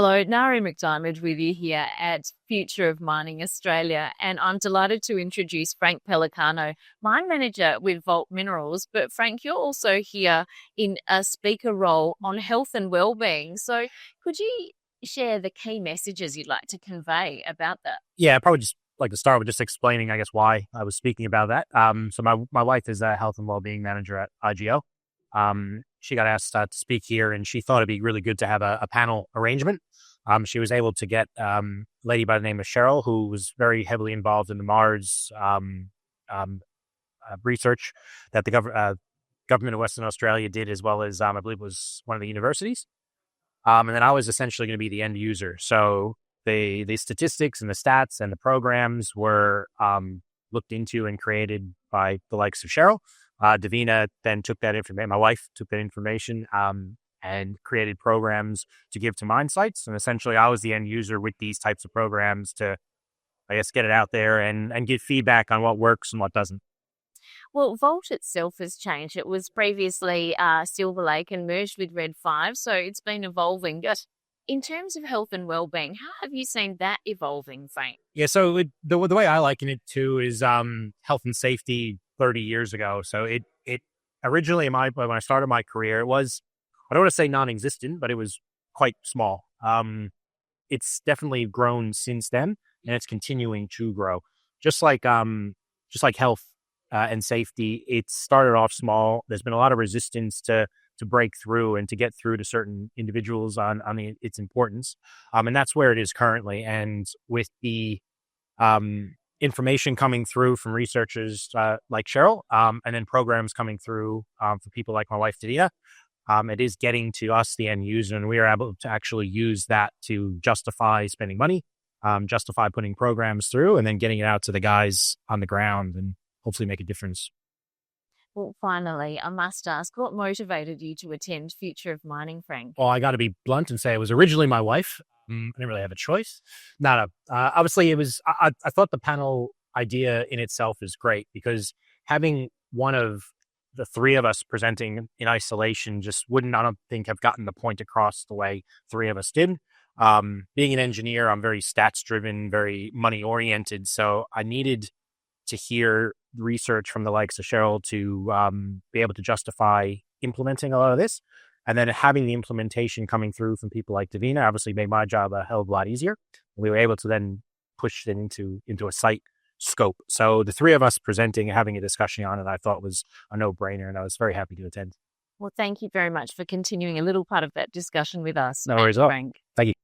Hello, Nari McDiarmid with you here at Future of Mining Australia, and I'm delighted to introduce Frank Pellicano, mine manager with Vault Minerals. But Frank, you're also here in a speaker role on health and wellbeing. So could you share the key messages you'd like to convey about that? Yeah, I'd probably just like to start with just explaining, I guess, why I was speaking about that. So my wife is a health and wellbeing manager at IGO. She got asked to speak here, and she thought it'd be really good to have a panel arrangement. She was able to get a lady by the name of Cheryl, who was very heavily involved in the Mars research that the government of Western Australia did, as well as I believe it was one of the universities. And then I was essentially going to be the end user. So the statistics and the stats and the programs were looked into and created by the likes of Cheryl. Davina then took that information. My wife took that information and created programs to give to mine sites. And essentially, I was the end user with these types of programs to, I guess, get it out there and give feedback on what works and what doesn't. Well, Vault itself has changed. It was previously Silver Lake and merged with Red 5, so it's been evolving. But in terms of health and wellbeing, how have you seen that evolving, Frank? Yeah, so the way I liken it too is health and safety 30 years ago. So it originally when I started my career, it was, I don't want to say non-existent, but it was quite small. It's definitely grown since then, and it's continuing to grow. Just like health and safety, it started off small. There's been a lot of resistance to break through and to get through to certain individuals on its importance, and that's where it is currently. And with the information coming through from researchers like Cheryl, and then programs coming through for people like my wife Davina, it is getting to us, the end user, and we are able to actually use that to justify spending money, justify putting programs through, and then getting it out to the guys on the ground and hopefully make a difference. Well, finally, I must ask, what motivated you to attend Future of Mining, Frank? Well, I got to be blunt and say it was originally my wife. I didn't really have a choice. Obviously, it was. I thought the panel idea in itself is great because having one of the three of us presenting in isolation just wouldn't, I don't think, have gotten the point across the way three of us did. Being an engineer, I'm very stats driven, very money oriented. So I needed to hear research from the likes of Cheryl to be able to justify implementing a lot of this. And then having the implementation coming through from people like Davina obviously made my job a hell of a lot easier. We were able to then push it into a site scope. So the three of us presenting and having a discussion on it, I thought was a no-brainer, and I was very happy to attend. Well, thank you very much for continuing a little part of that discussion with us. No worries at all. Frank. Thank you.